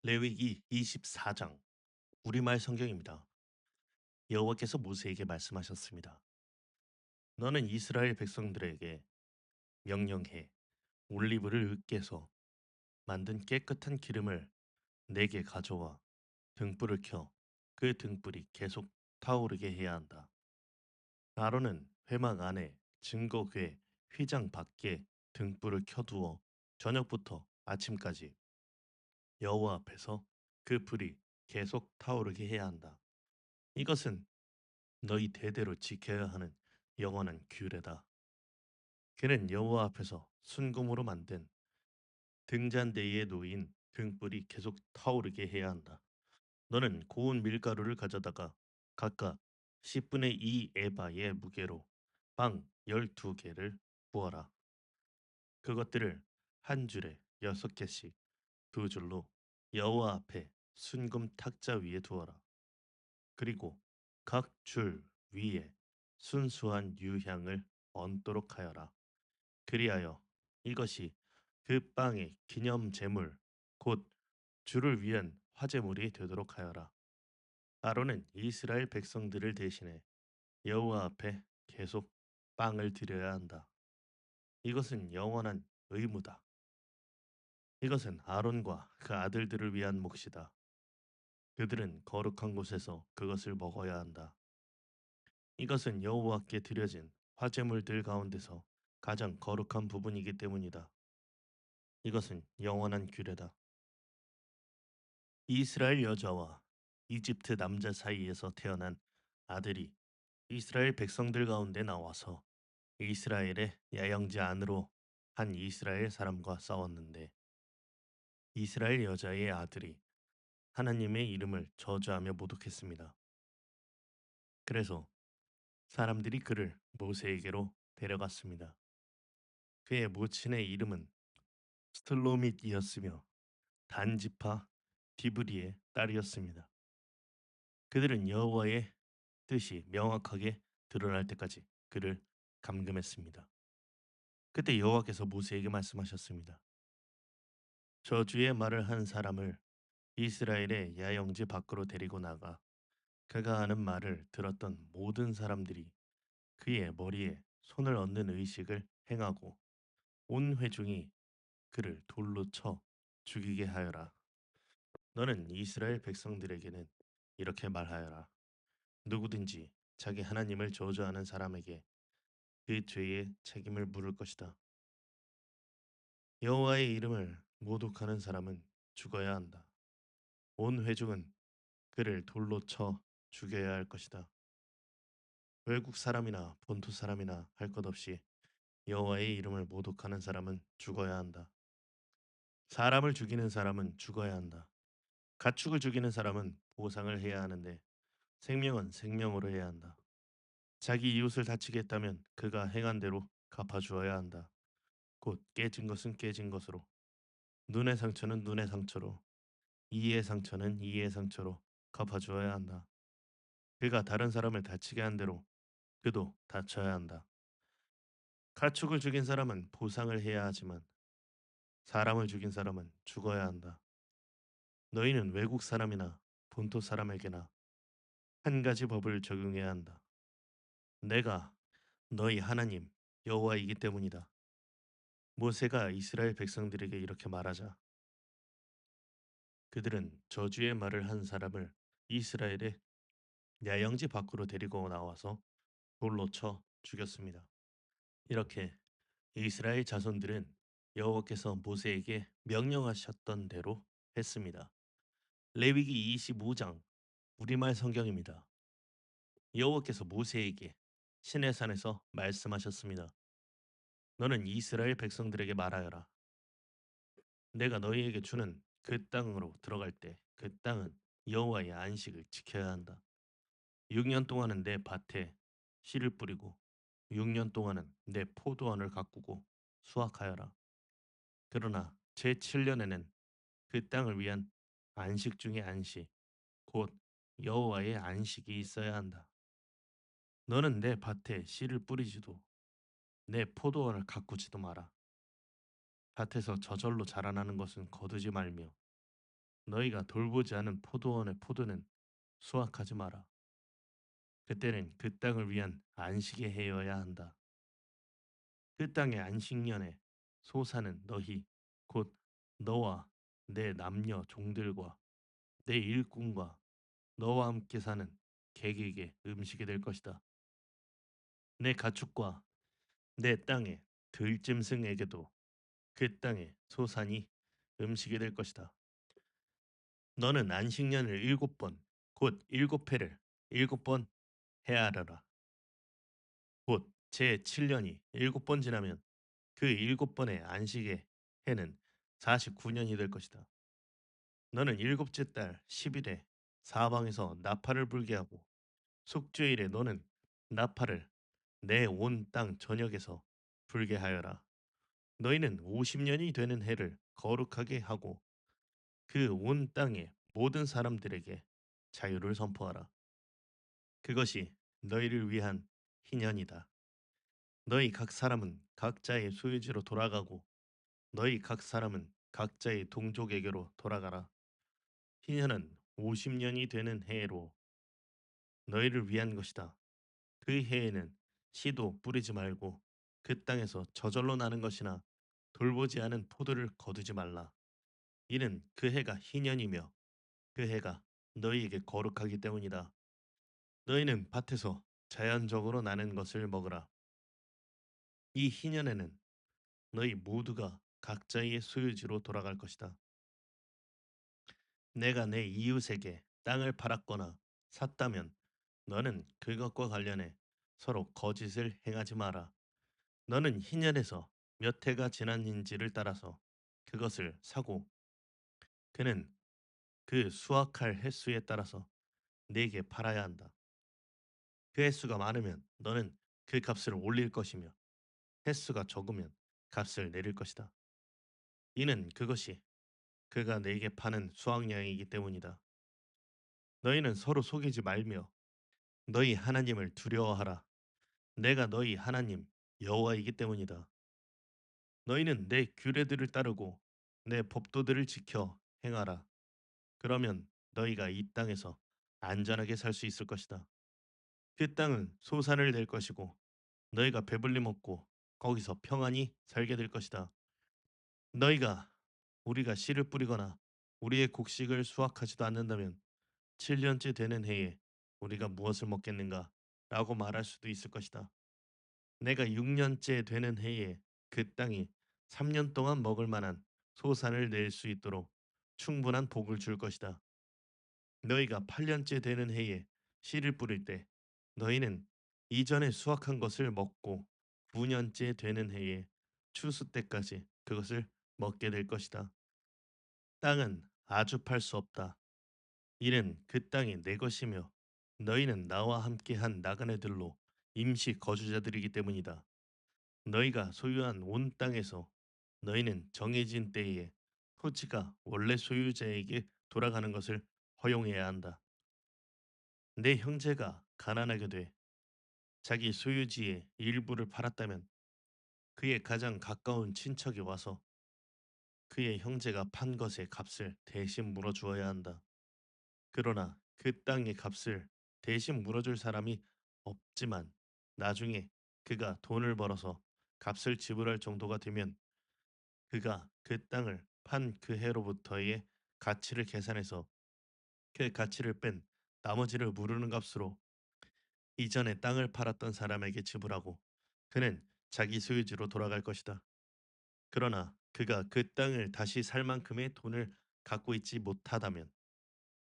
레위기 24장 우리말 성경입니다. 여호와께서 모세에게 말씀하셨습니다. 너는 이스라엘 백성들에게 명령해 올리브를 으깨서 만든 깨끗한 기름을 내게 가져와 등불을 켜 그 등불이 계속 타오르게 해야 한다. 아론은 회막 안에 증거궤 휘장 밖에 등불을 켜두어 저녁부터 아침까지 여호와 앞에서 그 불이 계속 타오르게 해야 한다. 이것은 너희 대대로 지켜야 하는 영원한 규례다. 그는 여호와 앞에서 순금으로 만든 등잔대에 놓인 등불이 계속 타오르게 해야 한다. 너는 고운 밀가루를 가져다가 각각 10분의 2 에바의 무게로 빵 12개를 부어라. 그것들을 한 줄에 6개씩 두 줄로 여호와 앞에 순금 탁자 위에 두어라. 그리고 각 줄 위에 순수한 유향을 얹도록 하여라. 그리하여 이것이 그 빵의 기념 제물 곧 주를 위한 화제물이 되도록 하여라. 아론은 이스라엘 백성들을 대신해 여호와 앞에 계속 빵을 드려야 한다. 이것은 영원한 의무다. 이것은 아론과 그 아들들을 위한 몫이다. 그들은 거룩한 곳에서 그것을 먹어야 한다. 이것은 여호와께 드려진 화제물들 가운데서 가장 거룩한 부분이기 때문이다. 이것은 영원한 규례다. 이스라엘 여자와 이집트 남자 사이에서 태어난 아들이 이스라엘 백성들 가운데 나와서 이스라엘의 야영지 안으로 한 이스라엘 사람과 싸웠는데 이스라엘 여자의 아들이 하나님의 이름을 저주하며 모독했습니다. 그래서 사람들이 그를 모세에게로 데려갔습니다. 그의 모친의 이름은 스틀로밋이었으며 단지파 디브리의 딸이었습니다. 그들은 여호와의 뜻이 명확하게 드러날 때까지 그를 감금했습니다. 그때 여호와께서 모세에게 말씀하셨습니다. 저주의 말을 한 사람을 이스라엘의 야영지 밖으로 데리고 나가 그가 하는 말을 들었던 모든 사람들이 그의 머리에 손을 얹는 의식을 행하고 온 회중이 그를 돌로 쳐 죽이게 하여라. 너는 이스라엘 백성들에게는 이렇게 말하여라. 누구든지 자기 하나님을 저주하는 사람에게 그 죄의 책임을 물을 것이다. 여호와의 이름을 모독하는 사람은 죽어야 한다. 온 회중은 그를 돌로 쳐 죽여야 할 것이다. 외국 사람이나 본토 사람이나 할 것 없이 여호와의 이름을 모독하는 사람은 죽어야 한다. 사람을 죽이는 사람은 죽어야 한다. 가축을 죽이는 사람은 보상을 해야 하는데 생명은 생명으로 해야 한다. 자기 이웃을 다치게 했다면 그가 행한 대로 갚아주어야 한다. 곧 깨진 것은 깨진 것으로, 눈의 상처는 눈의 상처로, 이의 상처는 이의 상처로 갚아주어야 한다. 그가 다른 사람을 다치게 한 대로 그도 다쳐야 한다. 가축을 죽인 사람은 보상을 해야 하지만 사람을 죽인 사람은 죽어야 한다. 너희는 외국 사람이나 본토 사람에게나 한 가지 법을 적용해야 한다. 내가 너희 하나님 여호와이기 때문이다. 모세가 이스라엘 백성들에게 이렇게 말하자 그들은 저주의 말을 한 사람을 이스라엘의 야영지 밖으로 데리고 나와서 돌로 쳐 죽였습니다. 이렇게 이스라엘 자손들은 여호와께서 모세에게 명령하셨던 대로 했습니다. 레위기 25장 우리말 성경입니다. 여호와께서 모세에게 시내산에서 말씀하셨습니다. 너는 이스라엘 백성들에게 말하여라. 내가 너희에게 주는 그 땅으로 들어갈 때 그 땅은 여호와의 안식을 지켜야 한다. 6년 동안은 내 밭에 씨를 뿌리고 6년 동안은 내 포도원을 가꾸고 수확하여라. 그러나 제7년에는 그 땅을 위한 안식 중의 안식, 곧 여호와의 안식이 있어야 한다. 너는 내 밭에 씨를 뿌리지도 내 포도원을 가꾸지도 마라. 밭에서 저절로 자라나는 것은 거두지 말며 너희가 돌보지 않은 포도원의 포도는 수확하지 마라. 그때는 그 땅을 위한 안식의 해여야 한다. 그 땅의 안식년에 소사는 너희 곧 너와 내 남녀 종들과 내 일꾼과 너와 함께 사는 객에게 음식이 될 것이다. 내 가축과 내 땅의 들짐승에게도 그 땅의 소산이 음식이 될 것이다. 너는 안식년을 일곱 번, 곧 일곱 해를 일곱 번 헤아려라. 곧 제 7년이 일곱 번 지나면 그 일곱 번의 안식의 해는 49년이 될 것이다. 너는 일곱째 달 10일에 사방에서 나팔을 불게 하고 숙주일에 너는 나팔을 내 온 땅 전역에서 불게 하여라. 너희는 50년이 되는 해를 거룩하게 하고 그 온 땅의 모든 사람들에게 자유를 선포하라. 그것이 너희를 위한 희년이다. 너희 각 사람은 각자의 소유지로 돌아가고 너희 각 사람은 각자의 동족에게로 돌아가라. 희년은 50년이 되는 해로 너희를 위한 것이다. 그 해에는 씨도 뿌리지 말고 그 땅에서 저절로 나는 것이나 돌보지 않은 포도를 거두지 말라. 이는 그 해가 희년이며 그 해가 너희에게 거룩하기 때문이다. 너희는 밭에서 자연적으로 나는 것을 먹으라. 이 희년에는 너희 모두가 각자의 소유지로 돌아갈 것이다. 내가 내 이웃에게 땅을 팔았거나 샀다면 너는 그것과 관련해 서로 거짓을 행하지 마라. 너는 희년에서 몇 해가 지난인지를 따라서 그것을 사고 그는 그 수확할 횟수에 따라서 네게 팔아야 한다. 그 횟수가 많으면 너는 그 값을 올릴 것이며 횟수가 적으면 값을 내릴 것이다. 이는 그것이 그가 네게 파는 수확량이기 때문이다. 너희는 서로 속이지 말며 너희 하나님을 두려워하라. 내가 너희 하나님 여호와이기 때문이다. 너희는 내 규례들을 따르고 내 법도들을 지켜 행하라. 그러면 너희가 이 땅에서 안전하게 살 수 있을 것이다. 그 땅은 소산을 낼 것이고 너희가 배불리 먹고 거기서 평안히 살게 될 것이다. 너희가 우리가 씨를 뿌리거나 우리의 곡식을 수확하지도 않는다면 7년째 되는 해에 우리가 무엇을 먹겠는가? 라고 말할 수도 있을 것이다. 내가 6년째 되는 해에 그 땅이 3년 동안 먹을 만한 소산을 낼 수 있도록 충분한 복을 줄 것이다. 너희가 8년째 되는 해에 씨를 뿌릴 때 너희는 이전에 수확한 것을 먹고 9년째 되는 해에 추수 때까지 그것을 먹게 될 것이다. 땅은 아주 팔 수 없다. 이는 그 땅이 내 것이며 너희는 나와 함께한 나그네들로 임시 거주자들이기 때문이다. 너희가 소유한 온 땅에서 너희는 정해진 때에 토지가 원래 소유자에게 돌아가는 것을 허용해야 한다. 내 형제가 가난하게 돼 자기 소유지의 일부를 팔았다면 그의 가장 가까운 친척이 와서 그의 형제가 판 것의 값을 대신 물어주어야 한다. 그러나 그 땅의 값을 대신 물어줄 사람이 없지만 나중에 그가 돈을 벌어서 값을 지불할 정도가 되면 그가 그 땅을 판 그 해로부터의 가치를 계산해서 그 가치를 뺀 나머지를 무르는 값으로 이전에 땅을 팔았던 사람에게 지불하고 그는 자기 소유지로 돌아갈 것이다. 그러나 그가 그 땅을 다시 살 만큼의 돈을 갖고 있지 못하다면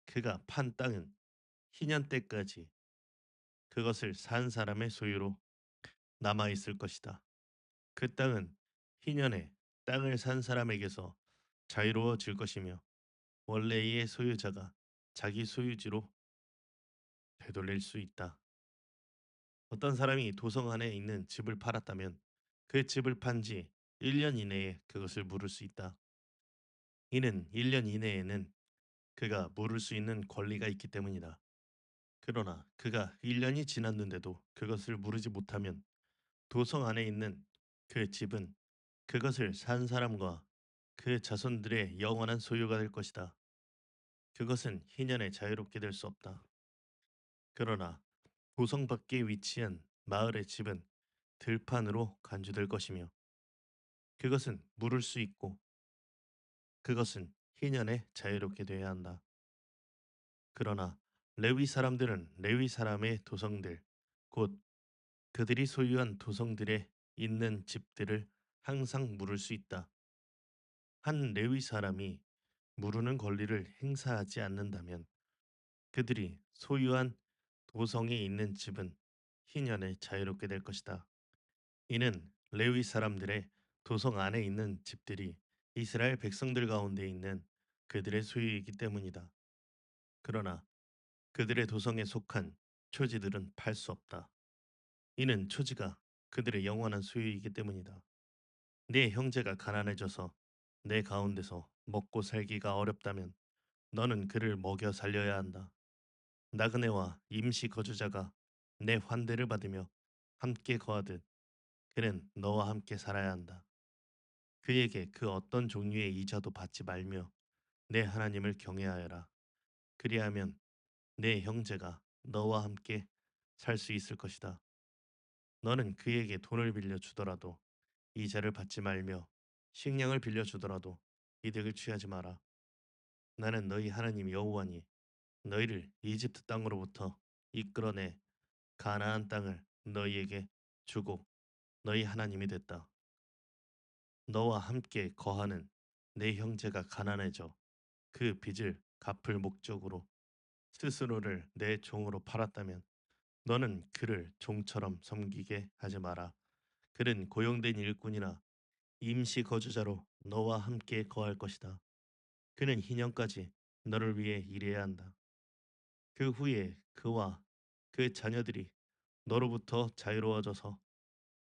그가 판 땅은 희년 때까지 그것을 산 사람의 소유로 남아 있을 것이다. 그 땅은 희년에 땅을 산 사람에게서 자유로워질 것이며 원래의 소유자가 자기 소유지로 되돌릴 수 있다. 어떤 사람이 도성 안에 있는 집을 팔았다면 그 집을 판지 1년 이내에 그것을 물을 수 있다. 이는 1년 이내에는 그가 물을 수 있는 권리가 있기 때문이다. 그러나 그가 1년이 지났는데도 그것을 물으지 못하면 도성 안에 있는 그 집은 그것을 산 사람과 그 자손들의 영원한 소유가 될 것이다. 그것은 희년에 자유롭게 될 수 없다. 그러나 도성 밖에 위치한 마을의 집은 들판으로 간주될 것이며 그것은 물을 수 있고 그것은 희년에 자유롭게 되어야 한다. 그러나 레위 사람들은 레위 사람의 도성들, 곧 그들이 소유한 도성들에 있는 집들을 항상 물을 수 있다. 한 레위 사람이 무르는 권리를 행사하지 않는다면 그들이 소유한 도성에 있는 집은 희년에 자유롭게 될 것이다. 이는 레위 사람들의 도성 안에 있는 집들이 이스라엘 백성들 가운데 있는 그들의 소유이기 때문이다. 그러나 그들의 도성에 속한 초지들은 팔 수 없다. 이는 초지가 그들의 영원한 소유이기 때문이다. 네 형제가 가난해져서 내 가운데서 먹고 살기가 어렵다면 너는 그를 먹여 살려야 한다. 나그네와 임시 거주자가 내 환대를 받으며 함께 거하듯 그는 너와 함께 살아야 한다. 그에게 그 어떤 종류의 이자도 받지 말며 내 하나님을 경외하여라. 그리하면 내 형제가 너와 함께 살 수 있을 것이다. 너는 그에게 돈을 빌려 주더라도 이자를 받지 말며 식량을 빌려 주더라도 이득을 취하지 마라. 나는 너희 하나님 여호와니 너희를 이집트 땅으로부터 이끌어내 가나안 땅을 너희에게 주고 너희 하나님이 됐다. 너와 함께 거하는 내 형제가 가난해져 그 빚을 갚을 목적으로 스스로를 내 종으로 팔았다면 너는 그를 종처럼 섬기게 하지 마라. 그는 고용된 일꾼이나 임시 거주자로 너와 함께 거할 것이다. 그는 희년까지 너를 위해 일해야 한다. 그 후에 그와 그 자녀들이 너로부터 자유로워져서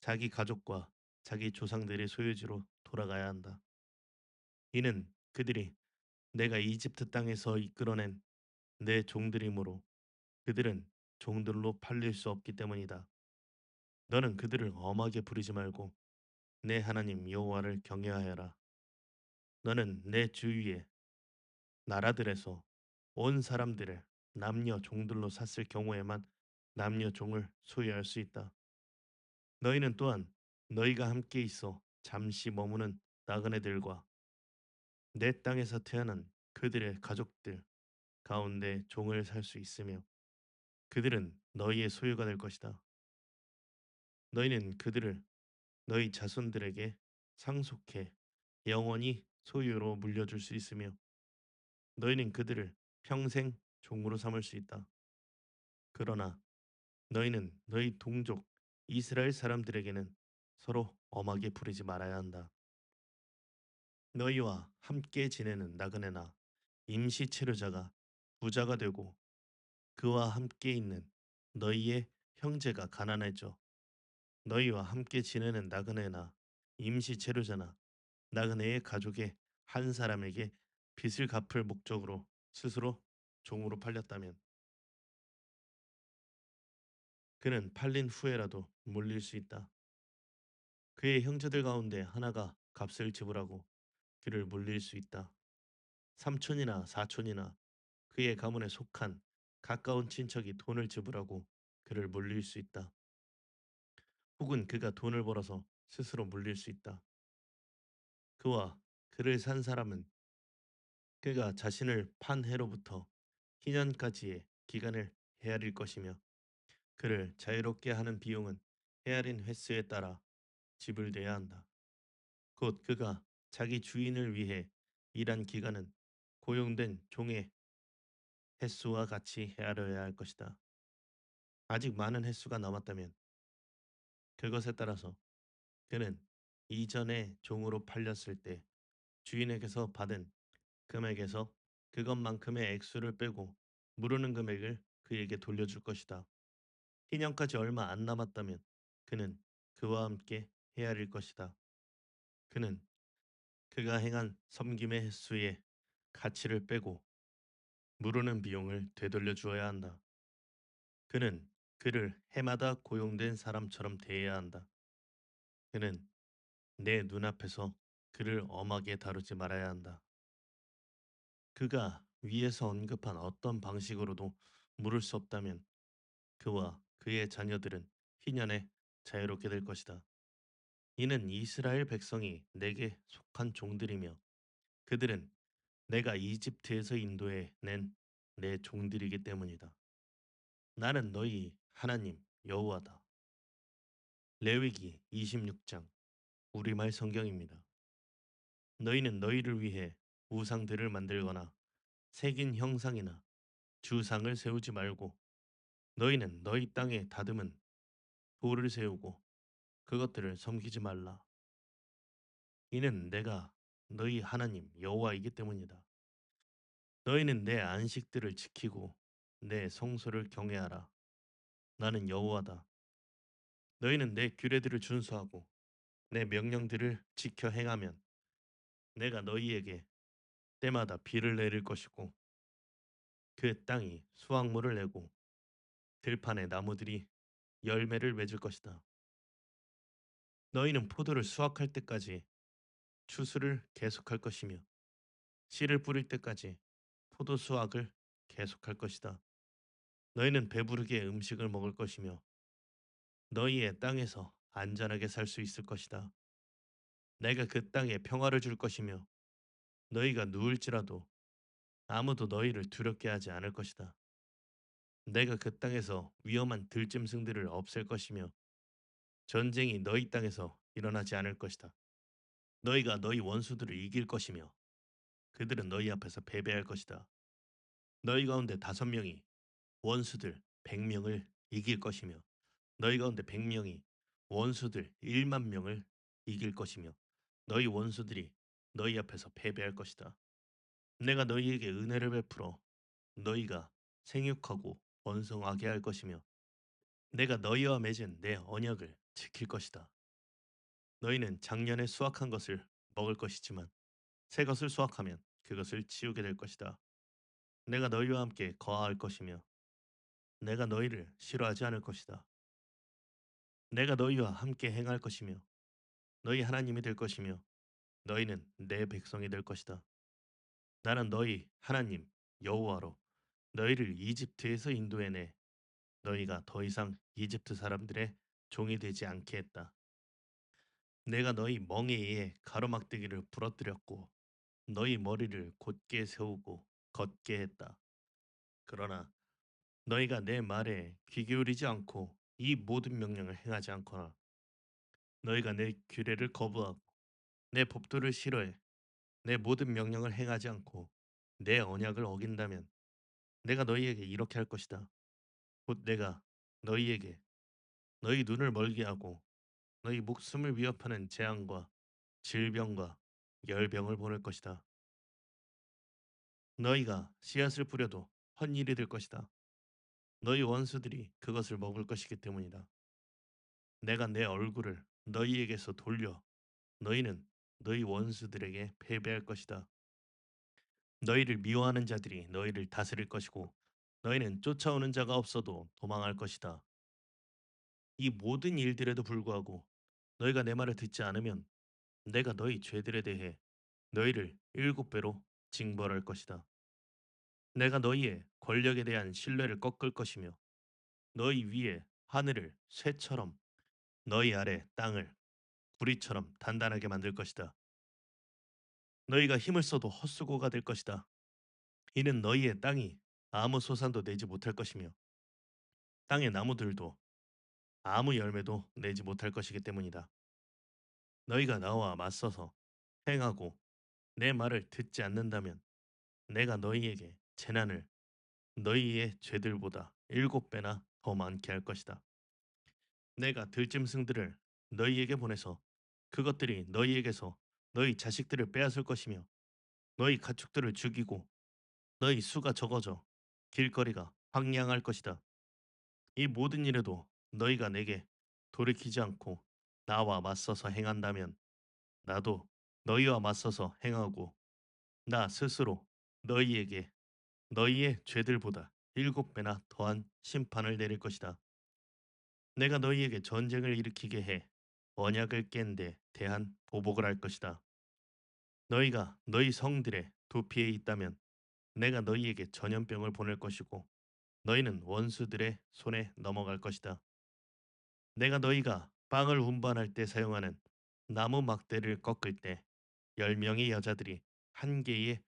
자기 가족과 자기 조상들의 소유지로 돌아가야 한다. 이는 그들이 내가 이집트 땅에서 이끌어낸 내 종들이므로 그들은 종들로 팔릴 수 없기 때문이다. 너는 그들을 엄하게 부리지 말고 내 하나님 여호와를 경외하여라. 너는 내 주위의 나라들에서 온 사람들을 남녀 종들로 샀을 경우에만 남녀 종을 소유할 수 있다. 너희는 또한 너희가 함께 있어 잠시 머무는 나그네들과 내 땅에서 태어난 그들의 가족들 가운데 종을 살 수 있으며 그들은 너희의 소유가 될 것이다. 너희는 그들을 너희 자손들에게 상속해 영원히 소유로 물려줄 수 있으며 너희는 그들을 평생 종으로 삼을 수 있다. 그러나 너희는 너희 동족 이스라엘 사람들에게는 서로 엄하게 부리지 말아야 한다. 너희와 함께 지내는 나그네나 임시 체류자가 부자가 되고 그와 함께 있는 너희의 형제가 가난해져 너희와 함께 지내는 나그네나 임시 체류자나 나그네의 가족의 한 사람에게 빚을 갚을 목적으로 스스로 종으로 팔렸다면 그는 팔린 후에라도 물릴 수 있다. 그의 형제들 가운데 하나가 값을 지불하고 그를 물릴 수 있다. 삼촌이나 사촌이나 그의 가문에 속한 가까운 친척이 돈을 지불하고 그를 물릴 수 있다. 혹은 그가 돈을 벌어서 스스로 물릴 수 있다. 그와 그를 산 사람은 그가 자신을 판 해로부터 희년까지의 기간을 헤아릴 것이며 그를 자유롭게 하는 비용은 헤아린 횟수에 따라 지불돼야 한다. 곧 그가 자기 주인을 위해 일한 기간은 고용된 종의 횟수와 같이 헤아려야 할 것이다. 아직 많은 횟수가 남았다면 그것에 따라서 그는 이전에 종으로 팔렸을 때 주인에게서 받은 금액에서 그것만큼의 액수를 빼고 무르는 금액을 그에게 돌려줄 것이다. 희년까지 얼마 안 남았다면 그는 그와 함께 헤아릴 것이다. 그는 그가 행한 섬김의 횟수의 가치를 빼고 무르는 비용을 되돌려 주어야 한다. 그는 그를 해마다 고용된 사람처럼 대해야 한다. 그는 내 눈앞에서 그를 엄하게 다루지 말아야 한다. 그가 위에서 언급한 어떤 방식으로도 물을 수 없다면 그와 그의 자녀들은 희년에 자유롭게 될 것이다. 이는 이스라엘 백성이 내게 속한 종들이며 그들은 내가 이집트에서 인도해 낸 내 종들이기 때문이다. 나는 너희 하나님 여호와다. 레위기 26장 우리말 성경입니다. 너희는 너희를 위해 우상들을 만들거나 새긴 형상이나 주상을 세우지 말고 너희는 너희 땅에 다듬은 돌을 세우고 그것들을 섬기지 말라. 이는 내가 너희 하나님 여호와이기 때문이다. 너희는 내 안식들을 지키고 내 성소를 경외하라. 나는 여호와다. 너희는 내 규례들을 준수하고 내 명령들을 지켜 행하면 내가 너희에게 때마다 비를 내릴 것이고 그 땅이 수확물을 내고 들판의 나무들이 열매를 맺을 것이다. 너희는 포도를 수확할 때까지 추수를 계속할 것이며 씨를 뿌릴 때까지 포도 수확을 계속할 것이다. 너희는 배부르게 음식을 먹을 것이며 너희의 땅에서 안전하게 살 수 있을 것이다. 내가 그 땅에 평화를 줄 것이며 너희가 누울지라도 아무도 너희를 두렵게 하지 않을 것이다. 내가 그 땅에서 위험한 들짐승들을 없앨 것이며 전쟁이 너희 땅에서 일어나지 않을 것이다. 너희가 너희 원수들을 이길 것이며 그들은 너희 앞에서 패배할 것이다. 너희 가운데 5명이 원수들 100명을 이길 것이며 너희 가운데 100명이 원수들 1만 명을 이길 것이며 너희 원수들이 너희 앞에서 패배할 것이다. 내가 너희에게 은혜를 베풀어 너희가 생육하고 번성하게 할 것이며 내가 너희와 맺은 내 언약을 지킬 것이다. 너희는 작년에 수확한 것을 먹을 것이지만 새 것을 수확하면 그것을 치우게 될 것이다. 내가 너희와 함께 거할 것이며 내가 너희를 싫어하지 않을 것이다. 내가 너희와 함께 행할 것이며 너희 하나님이 될 것이며 너희는 내 백성이 될 것이다. 나는 너희 하나님 여호와로 너희를 이집트에서 인도해내 너희가 더 이상 이집트 사람들의 종이 되지 않게 했다. 내가 너희 멍에에 가로막대기를 부러뜨렸고 너희 머리를 곧게 세우고 걷게 했다. 그러나 너희가 내 말에 귀 기울이지 않고 이 모든 명령을 행하지 않거나 너희가 내 규례를 거부하고 내 법도를 싫어해 내 모든 명령을 행하지 않고 내 언약을 어긴다면 내가 너희에게 이렇게 할 것이다. 곧 내가 너희에게 너희 눈을 멀게 하고 너희 목숨을 위협하는 재앙과 질병과 열병을 보낼 것이다. 너희가 씨앗을 뿌려도 헛일이 될 것이다. 너희 원수들이 그것을 먹을 것이기 때문이다. 내가 내 얼굴을 너희에게서 돌려 너희는 너희 원수들에게 패배할 것이다. 너희를 미워하는 자들이 너희를 다스릴 것이고 너희는 쫓아오는 자가 없어도 도망할 것이다. 이 모든 일들에도 불구하고 너희가 내 말을 듣지 않으면 내가 너희 죄들에 대해 너희를 7배로 징벌할 것이다. 내가 너희의 권력에 대한 신뢰를 꺾을 것이며 너희 위에 하늘을 쇠처럼 너희 아래 땅을 구리처럼 단단하게 만들 것이다. 너희가 힘을 써도 헛수고가 될 것이다. 이는 너희의 땅이 아무 소산도 내지 못할 것이며 땅의 나무들도 아무 열매도 내지 못할 것이기 때문이다. 너희가 나와 맞서서 행하고 내 말을 듣지 않는다면 내가 너희에게 재난을 너희의 죄들보다 7배나 더 많게 할 것이다. 내가 들짐승들을 너희에게 보내서 그것들이 너희에게서 너희 자식들을 빼앗을 것이며 너희 가축들을 죽이고 너희 수가 적어져 길거리가 황량할 것이다. 이 모든 일에도 너희가 내게 돌이키지 않고 나와 맞서서 행한다면 나도 너희와 맞서서 행하고 나 스스로 너희에게 너희의 죄들보다 7배나 더한 심판을 내릴 것이다. 내가 너희에게 전쟁을 일으키게 해 언약을 깬 데 대한 보복을 할 것이다. 너희가 너희 성들의 도피에 있다면 내가 너희에게 전염병을 보낼 것이고 너희는 원수들의 손에 넘어갈 것이다. 내가 너희가 빵을 운반할 때 사용하는 나무 막대를 꺾을 때 10명의 여자들이 한 개의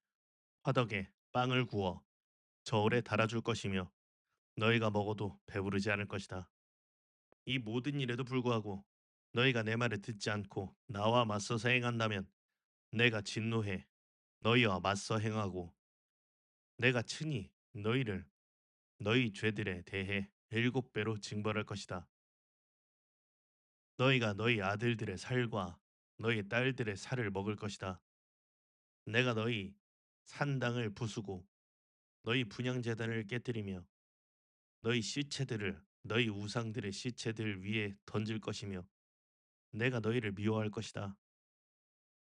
화덕에 빵을 구워 저울에 달아줄 것이며 너희가 먹어도 배부르지 않을 것이다. 이 모든 일에도 불구하고 너희가 내 말을 듣지 않고 나와 맞서서 행한다면 내가 진노해 너희와 맞서 행하고 내가 친히 너희를 너희 죄들에 대해 7배로 징벌할 것이다. 너희가 너희 아들들의 살과 너희 딸들의 살을 먹을 것이다. 내가 너희 산당을 부수고 너희 분향제단을 깨뜨리며 너희 시체들을 너희 우상들의 시체들 위에 던질 것이며 내가 너희를 미워할 것이다.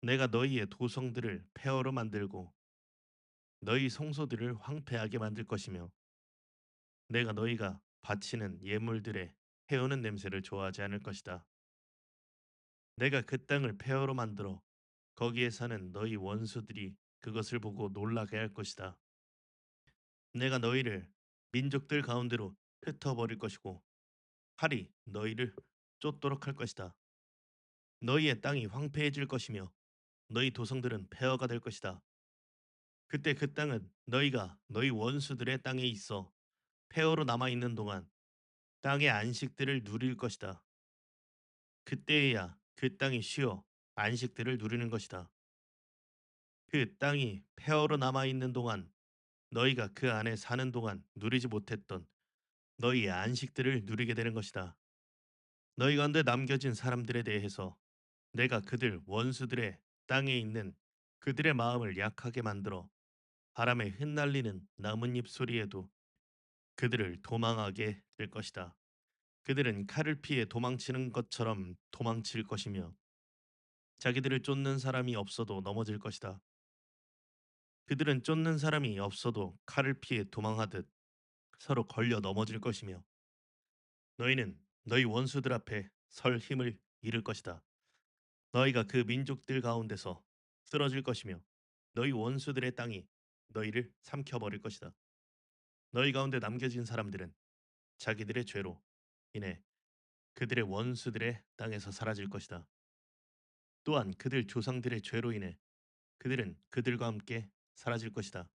내가 너희의 도성들을 폐허로 만들고 너희 성소들을 황폐하게 만들 것이며 내가 너희가 바치는 예물들의 해오는 냄새를 좋아하지 않을 것이다. 내가 그 땅을 폐허로 만들어 거기에 사는 너희 원수들이 그것을 보고 놀라게 할 것이다. 내가 너희를 민족들 가운데로 흩어버릴 것이고 칼이 너희를 쫓도록 할 것이다. 너희의 땅이 황폐해질 것이며 너희 도성들은 폐허가 될 것이다. 그때 그 땅은 너희가 너희 원수들의 땅에 있어 폐허로 남아 있는 동안 땅의 안식들을 누릴 것이다. 그때에야 그 땅이 쉬어 안식들을 누리는 것이다. 그 땅이 폐허로 남아 있는 동안 너희가 그 안에 사는 동안 누리지 못했던 너희의 안식들을 누리게 되는 것이다. 너희 가운데 남겨진 사람들에 대해서 내가 그들 원수들의 땅에 있는 그들의 마음을 약하게 만들어 바람에 흩날리는 나뭇잎 소리에도 그들을 도망하게 될 것이다. 그들은 칼을 피해 도망치는 것처럼 도망칠 것이며 자기들을 쫓는 사람이 없어도 넘어질 것이다. 그들은 쫓는 사람이 없어도 칼을 피해 도망하듯 서로 걸려 넘어질 것이며 너희는 너희 원수들 앞에 설 힘을 잃을 것이다. 너희가 그 민족들 가운데서 쓰러질 것이며 너희 원수들의 땅이 너희를 삼켜버릴 것이다. 너희 가운데 남겨진 사람들은 자기들의 죄로 인해 그들의 원수들의 땅에서 사라질 것이다. 또한 그들 조상들의 죄로 인해 그들은 그들과 함께 사라질 것이다.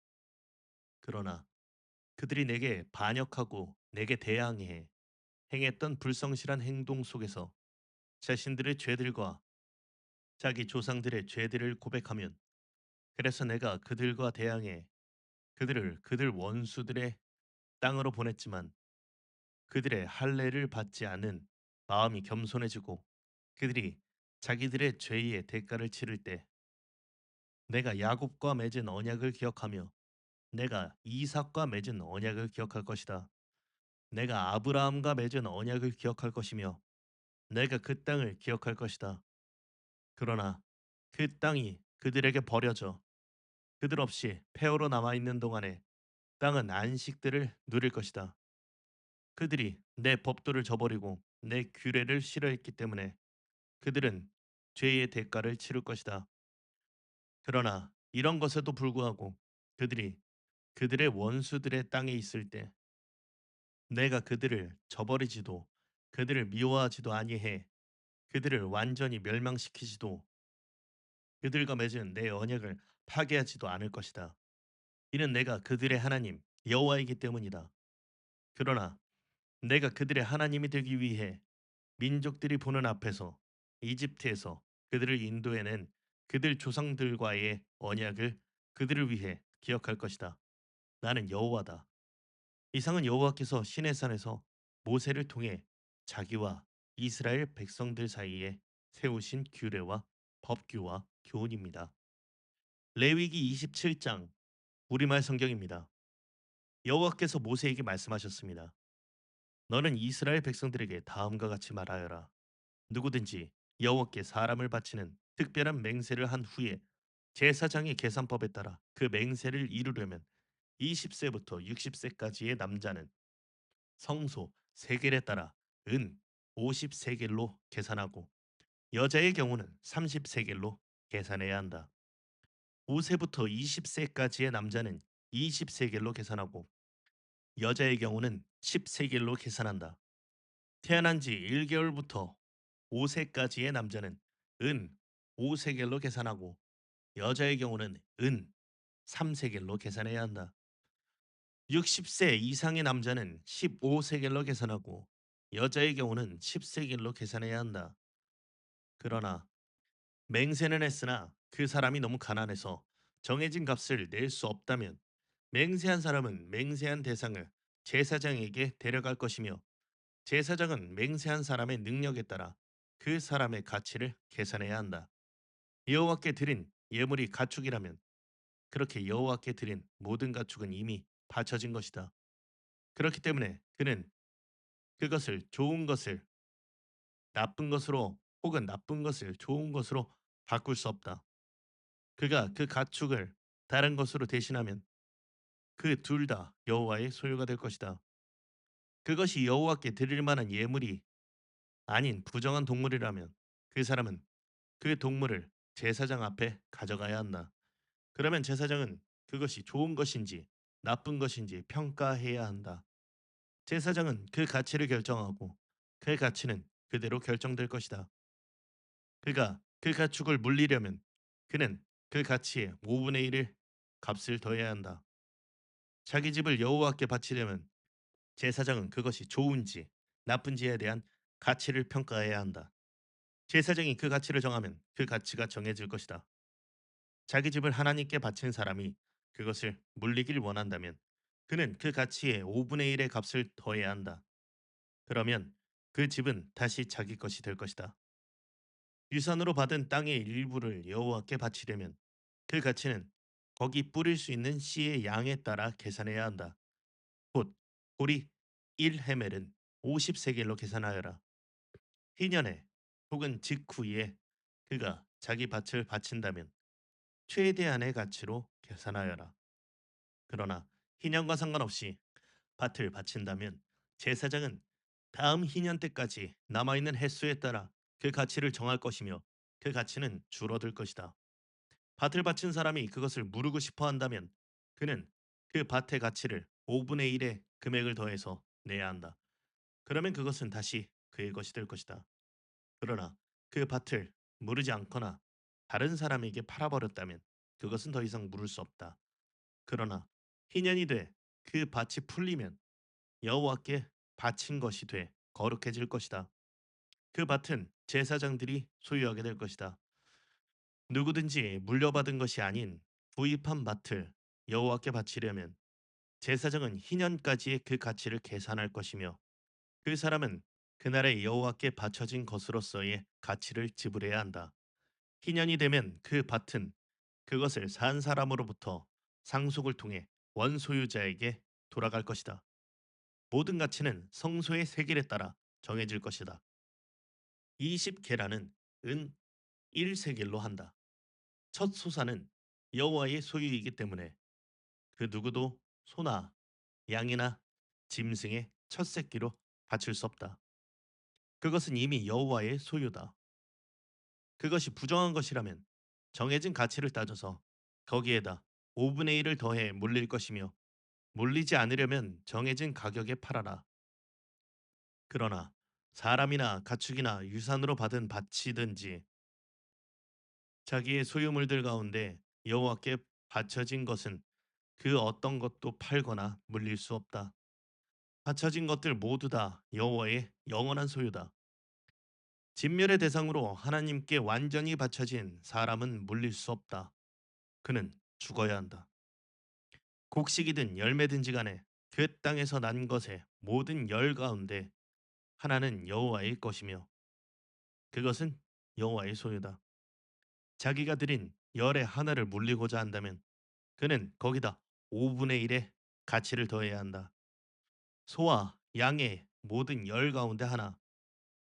그러나 그들이 내게 반역하고 내게 대항해 행했던 불성실한 행동 속에서 자신들의 죄들과 자기 조상들의 죄들을 고백하면 그래서 내가 그들과 대항해 그들을 그들 원수들의 땅으로 보냈지만 그들의 할례를 받지 않은 마음이 겸손해지고 그들이 자기들의 죄의 대가를 치를 때 내가 야곱과 맺은 언약을 기억하며 내가 이삭과 맺은 언약을 기억할 것이다. 내가 아브라함과 맺은 언약을 기억할 것이며 내가 그 땅을 기억할 것이다. 그러나 그 땅이 그들에게 버려져 그들 없이 폐허로 남아 있는 동안에 땅은 안식들을 누릴 것이다. 그들이 내 법도를 저버리고 내 규례를 싫어했기 때문에 그들은 죄의 대가를 치를 것이다. 그러나 이런 것에도 불구하고 그들이 그들의 원수들의 땅에 있을 때 내가 그들을 저버리지도 그들을 미워하지도 아니해 그들을 완전히 멸망시키지도 그들과 맺은 내 언약을 파괴하지도 않을 것이다. 이는 내가 그들의 하나님 여호와이기 때문이다. 그러나 내가 그들의 하나님이 되기 위해 민족들이 보는 앞에서 이집트에서 그들을 인도해낸 그들 조상들과의 언약을 그들을 위해 기억할 것이다. 나는 여호와다. 이상은 여호와께서 시내산에서 모세를 통해 자기와 이스라엘 백성들 사이에 세우신 규례와 법규와 교훈입니다. 레위기 27장 우리말 성경입니다. 여호와께서 모세에게 말씀하셨습니다. 너는 이스라엘 백성들에게 다음과 같이 말하여라. 누구든지 여호와께 사람을 바치는 특별한 맹세를 한 후에 제사장의 계산법에 따라 그 맹세를 이루려면 20세부터 60세까지의 남자는 성소 세겔에 따라 은 50세겔로 계산하고 여자의 경우는 30세겔로 계산해야 한다. 5세부터 20세까지의 남자는 20세겔로 계산하고 여자의 경우는 10세겔로 계산한다. 태어난 지 1개월부터 5세까지의 남자는 은 5세겔로 계산하고 여자의 경우는 은 3세겔로 계산해야 한다. 60세 이상의 남자는 15세겔로 계산하고 여자의 경우는 10세겔로 계산해야 한다. 그러나 맹세는 했으나 그 사람이 너무 가난해서 정해진 값을 낼 수 없다면 맹세한 사람은 맹세한 대상을 제사장에게 데려갈 것이며 제사장은 맹세한 사람의 능력에 따라 그 사람의 가치를 계산해야 한다. 여호와께 드린 예물이 가축이라면 그렇게 여호와께 드린 모든 가축은 이미 바쳐진 것이다. 그렇기 때문에 그는 그것을 좋은 것을 나쁜 것으로 혹은 나쁜 것을 좋은 것으로 바꿀 수 없다. 그가 그 가축을 다른 것으로 대신하면 그 둘 다 여호와의 소유가 될 것이다. 그것이 여호와께 드릴 만한 예물이 아닌 부정한 동물이라면 그 사람은 그 동물을 제사장 앞에 가져가야 한다. 그러면 제사장은 그것이 좋은 것인지 나쁜 것인지 평가해야 한다. 제사장은 그 가치를 결정하고 그 가치는 그대로 결정될 것이다. 그가 그 가축을 물리려면 그는 그 가치의 5분의 1을 값을 더해야 한다. 자기 집을 여호와께 바치려면 제사장은 그것이 좋은지 나쁜지에 대한 가치를 평가해야 한다. 제사장이 그 가치를 정하면 그 가치가 정해질 것이다. 자기 집을 하나님께 바친 사람이 그것을 물리길 원한다면 그는 그 가치의 5분의 1의 값을 더해야 한다. 그러면 그 집은 다시 자기 것이 될 것이다. 유산으로 받은 땅의 일부를 여호와께 바치려면 그 가치는 거기 뿌릴 수 있는 씨의 양에 따라 계산해야 한다. 곧 보리 1헤멜은 50세겔로 계산하여라. 희년에 혹은 직후에 그가 자기 밭을 바친다면 최대한의 가치로 계산하여라. 그러나 희년과 상관없이 밭을 바친다면 제사장은 다음 희년 때까지 남아있는 횟수에 따라 그 가치를 정할 것이며 그 가치는 줄어들 것이다. 밭을 바친 사람이 그것을 무르고 싶어 한다면 그는 그 밭의 가치를 5분의 1의 금액을 더해서 내야 한다. 그러면 그것은 다시 그의 것이 될 것이다. 그러나 그 밭을 무르지 않거나 다른 사람에게 팔아버렸다면 그것은 더 이상 물을 수 없다. 그러나 희년이 돼 그 밭이 풀리면 여호와께 바친 것이 돼 거룩해질 것이다. 그 밭은 제사장들이 소유하게 될 것이다. 누구든지 물려받은 것이 아닌 구입한 밭을 여호와께 바치려면 제사장은 희년까지의 그 가치를 계산할 것이며 그 사람은 그날의 여호와께 바쳐진 것으로서의 가치를 지불해야 한다. 희년이 되면 그 밭은 그것을 산 사람으로부터 상속을 통해 원소유자에게 돌아갈 것이다. 모든 가치는 성소의 세겔에 따라 정해질 것이다. 20계라는 은 1세겔로 한다. 첫 소사는 여호와의 소유이기 때문에 그 누구도 소나 양이나 짐승의 첫 새끼로 바칠 수 없다. 그것은 이미 여호와의 소유다. 그것이 부정한 것이라면 정해진 가치를 따져서 거기에다 5분의 1을 더해 물릴 것이며 물리지 않으려면 정해진 가격에 팔아라. 그러나 사람이나 가축이나 유산으로 받은 밭이든지 자기의 소유물들 가운데 여호와께 바쳐진 것은 그 어떤 것도 팔거나 물릴 수 없다. 바쳐진 것들 모두 다 여호와의 영원한 소유다. 진멸의 대상으로 하나님께 완전히 바쳐진 사람은 물릴 수 없다. 그는 죽어야 한다. 곡식이든 열매든지 간에 그 땅에서 난 것의 모든 열 가운데 하나는 여호와의 것이며 그것은 여호와의 소유다. 자기가 드린 열의 하나를 물리고자 한다면 그는 거기다 5분의 1의 가치를 더해야 한다. 소와 양의 모든 열 가운데 하나,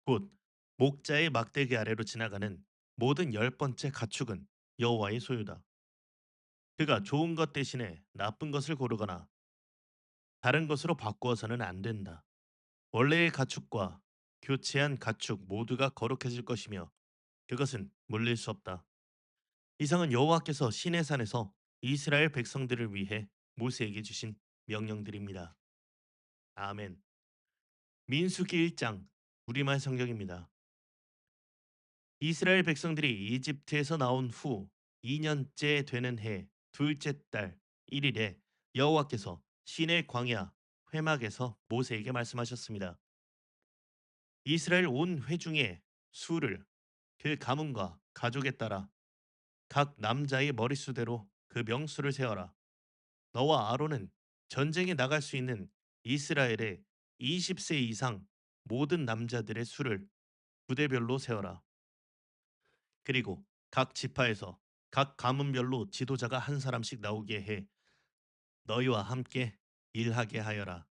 곧 목자의 막대기 아래로 지나가는 모든 열 번째 가축은 여호와의 소유다. 그가 좋은 것 대신에 나쁜 것을 고르거나 다른 것으로 바꾸어서는 안 된다. 원래의 가축과 교체한 가축 모두가 거룩해질 것이며 그것은 물릴 수 없다. 이상은 여호와께서 시내산에서 이스라엘 백성들을 위해 모세에게 주신 명령들입니다. 아멘. 민수기 1장 우리말 성경입니다. 이스라엘 백성들이 이집트에서 나온 후 2년째 되는 해 둘째 달 1일에 여호와께서 시내 광야 회막에서 모세에게 말씀하셨습니다. 이스라엘 온 회중의 수를 그 가문과 가족에 따라 각 남자의 머릿수대로 그 명수를 세어라. 너와 아론은 전쟁에 나갈 수 있는 이스라엘의 20세 이상 모든 남자들의 수를 부대별로 세어라. 그리고 각 지파에서 각 가문별로 지도자가 한 사람씩 나오게 해 너희와 함께 일하게 하여라.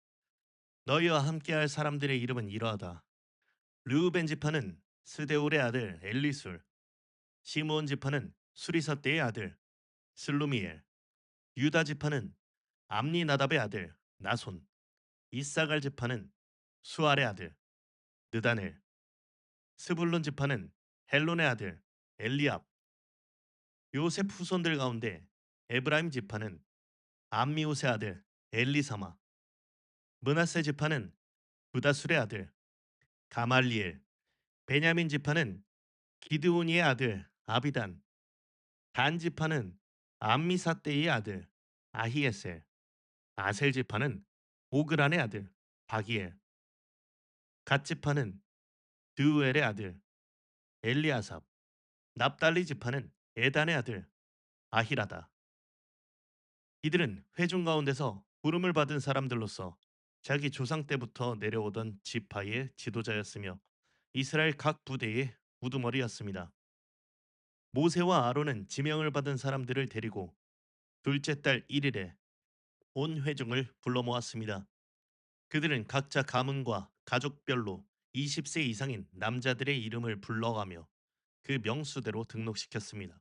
너희와 함께 할 사람들의 이름은 이러하다. 르우벤 지파는 스데울의 아들 엘리술, 시므온 지파는 수리서대의 아들 슬루미엘, 유다 지파는 암미나답의 아들 나손, 이사갈 지파는 수알의 아들 느다넬, 스불론 지파는 헬론의 아들 엘리압, 요셉 후손들 가운데 에브라임 지파는 암미우스의 아들 엘리사마, 므낫세 지파는 부다술의 아들 가말리엘, 베냐민 지파는 기드오니의 아들 아비단, 단 지파는 암미사떼의 아들 아히에셀, 아셀 지파는 오그란의 아들 바기엘, 갓 지파는 드우엘의 아들 엘리아삽, 납달리 지파는 에단의 아들 아히라다. 이들은 회중 가운데서 부름을 받은 사람들로서 자기 조상 때부터 내려오던 지파의 지도자였으며 이스라엘 각 부대의 우두머리였습니다. 모세와 아론은 지명을 받은 사람들을 데리고 둘째 달 1일에 온 회중을 불러 모았습니다. 그들은 각자 가문과 가족별로 20세 이상인 남자들의 이름을 불러가며 그 명수대로 등록시켰습니다.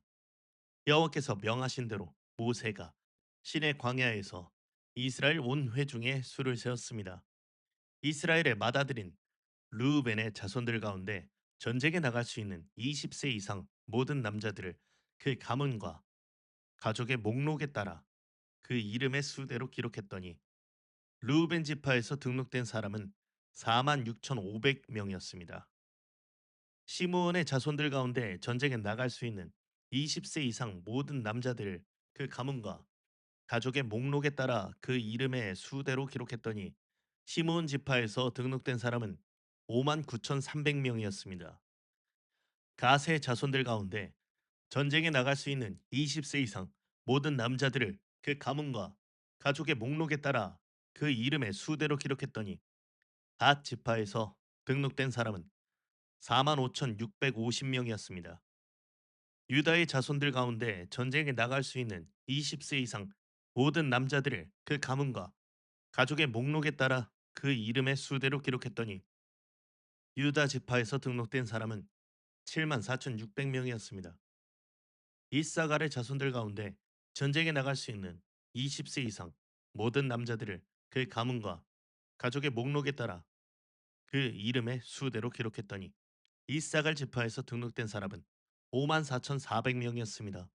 여호와께서 명하신 대로 모세가 신의 광야에서 이스라엘 온 회중에 수를 세웠습니다. 이스라엘의 맏아들인 르우벤의 자손들 가운데 전쟁에 나갈 수 있는 20세 이상 모든 남자들을 그 가문과 가족의 목록에 따라 그 이름의 수대로 기록했더니 르우벤 지파에서 등록된 사람은 4만 6,500명이었습니다. 시므온의 자손들 가운데 전쟁에 나갈 수 있는 20세 이상 모든 남자들을 그 가문과 가족의 목록에 따라 그 이름의 수대로 기록했더니 시므온 지파에서 등록된 사람은 5만 9,300명이었습니다. 가세 자손들 가운데 전쟁에 나갈 수 있는 20세 이상 모든 남자들을 그 가문과 가족의 목록에 따라 그 이름의 수대로 기록했더니 갓 지파에서 등록된 사람은 4만 5,650명이었습니다. 유다의 자손들 가운데 전쟁에 나갈 수 있는 20세 이상 모든 남자들을 그 가문과 가족의 목록에 따라 그 이름의 수대로 기록했더니 유다 지파에서 등록된 사람은 7만 4,600명이었습니다. 이사갈의 자손들 가운데 전쟁에 나갈 수 있는 20세 이상 모든 남자들을 그 가문과 가족의 목록에 따라 그 이름의 수대로 기록했더니 이사갈 지파에서 등록된 사람은 5만 4,400명이었습니다.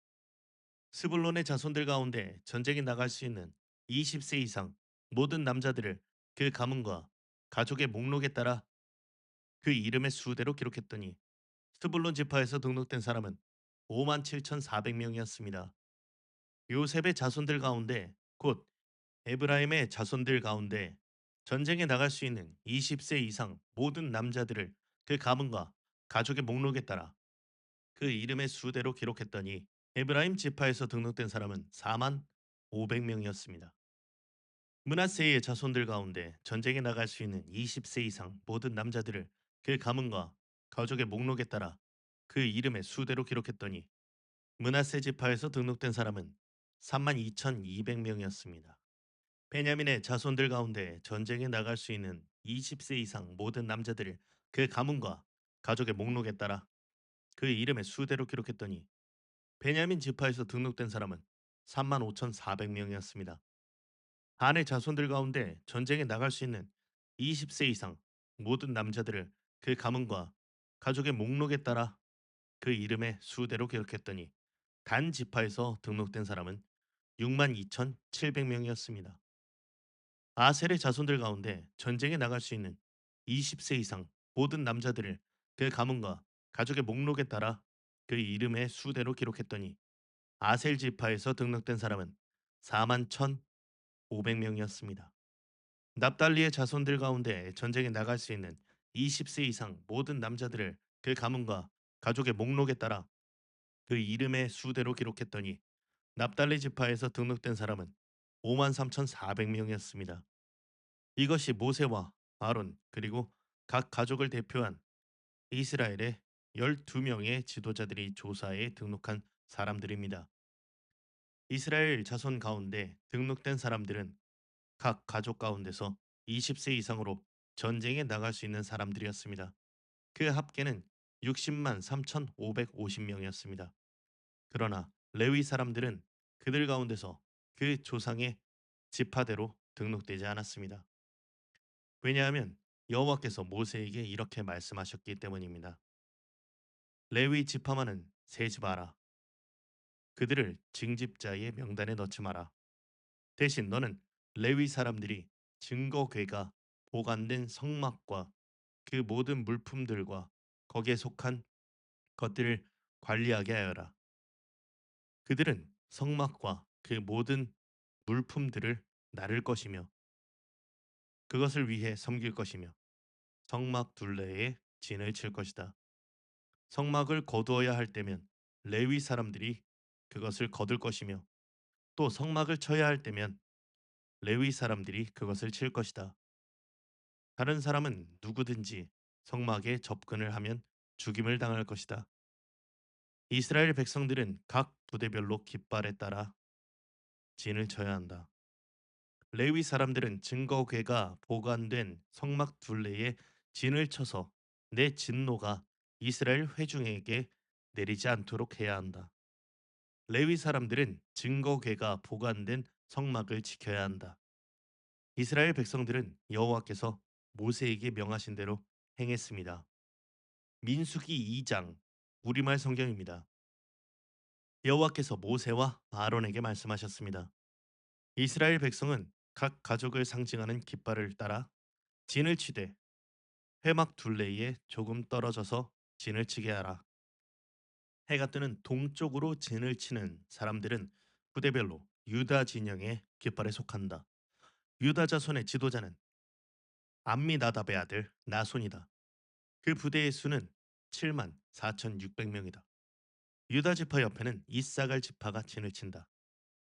스불론의 자손들 가운데 전쟁에 나갈 수 있는 20세 이상 모든 남자들을 그 가문과 가족의 목록에 따라 그 이름의 수대로 기록했더니 스불론 지파에서 등록된 사람은 5만 7,400명이었습니다. 요셉의 자손들 가운데 곧 에브라임의 자손들 가운데 전쟁에 나갈 수 있는 20세 이상 모든 남자들을 그 가문과 가족의 목록에 따라 그 이름의 수대로 기록했더니 에브라임 지파에서 등록된 사람은 4만 500명이었습니다. 므낫세의 자손들 가운데 전쟁에 나갈 수 있는 20세 이상 모든 남자들을 그 가문과 가족의 목록에 따라 그 이름의 수대로 기록했더니 므낫세 지파에서 등록된 사람은 3만 2,200명이었습니다. 베냐민의 자손들 가운데 전쟁에 나갈 수 있는 20세 이상 모든 남자들을 그 가문과 가족의 목록에 따라 그 이름의 수대로 기록했더니 베냐민 지파에서 등록된 사람은 3만 5,400명이었습니다. 단의 자손들 가운데 전쟁에 나갈 수 있는 20세 이상 모든 남자들을 그 가문과 가족의 목록에 따라 그 이름의 수대로 기록했더니 단 지파에서 등록된 사람은 6만 2,700명이었습니다. 아셀의 자손들 가운데 전쟁에 나갈 수 있는 20세 이상 모든 남자들을 그 가문과 가족의 목록에 따라 그 이름의 수대로 기록했더니 아셀 지파에서 등록된 사람은 4만 1,500명이었습니다. 납달리의 자손들 가운데 전쟁에 나갈 수 있는 20세 이상 모든 남자들을 그 가문과 가족의 목록에 따라 그 이름의 수대로 기록했더니 납달리 지파에서 등록된 사람은 5만 3,400명이었습니다. 이것이 모세와 아론 그리고 각 가족을 대표한 이스라엘의 12명의 지도자들이 조사에 등록한 사람들입니다. 이스라엘 자손 가운데 등록된 사람들은 각 가족 가운데서 20세 이상으로 전쟁에 나갈 수 있는 사람들이었습니다. 그 합계는 60만 3,550명이었습니다. 그러나 레위 사람들은 그들 가운데서 그 조상의 지파대로 등록되지 않았습니다. 왜냐하면 여호와께서 모세에게 이렇게 말씀하셨기 때문입니다. 레위 지파만은 세지 마라. 그들을 징집자의 명단에 넣지 마라. 대신 너는 레위 사람들이 증거궤가 보관된 성막과 그 모든 물품들과 거기에 속한 것들을 관리하게 하여라. 그들은 성막과 그 모든 물품들을 나를 것이며 그것을 위해 섬길 것이며 성막 둘레에 진을 칠 것이다. 성막을 거두어야 할 때면 레위 사람들이 그것을 거둘 것이며 또 성막을 쳐야 할 때면 레위 사람들이 그것을 칠 것이다. 다른 사람은 누구든지 성막에 접근을 하면 죽임을 당할 것이다. 이스라엘 백성들은 각 부대별로 깃발에 따라 진을 쳐야 한다. 레위 사람들은 증거궤가 보관된 성막 둘레에 진을 쳐서 내 진노가 이스라엘 회중에게 내리지 않도록 해야 한다. 레위 사람들은 증거궤가 보관된 성막을 지켜야 한다. 이스라엘 백성들은 여호와께서 모세에게 명하신 대로 행했습니다. 민수기 2장 우리말 성경입니다. 여호와께서 모세와 아론에게 말씀하셨습니다. 이스라엘 백성은 각 가족을 상징하는 깃발을 따라 진을 치되 회막 둘레에 조금 떨어져서 진을 치게 하라. 해가 뜨는 동쪽으로 진을 치는 사람들은 부대별로 유다 진영의 깃발에 속한다. 유다 자손의 지도자는 암미나답의 아들 나손이다. 그 부대의 수는 7만 4,600명이다. 유다 지파 옆에는 이사갈 지파가 진을 친다.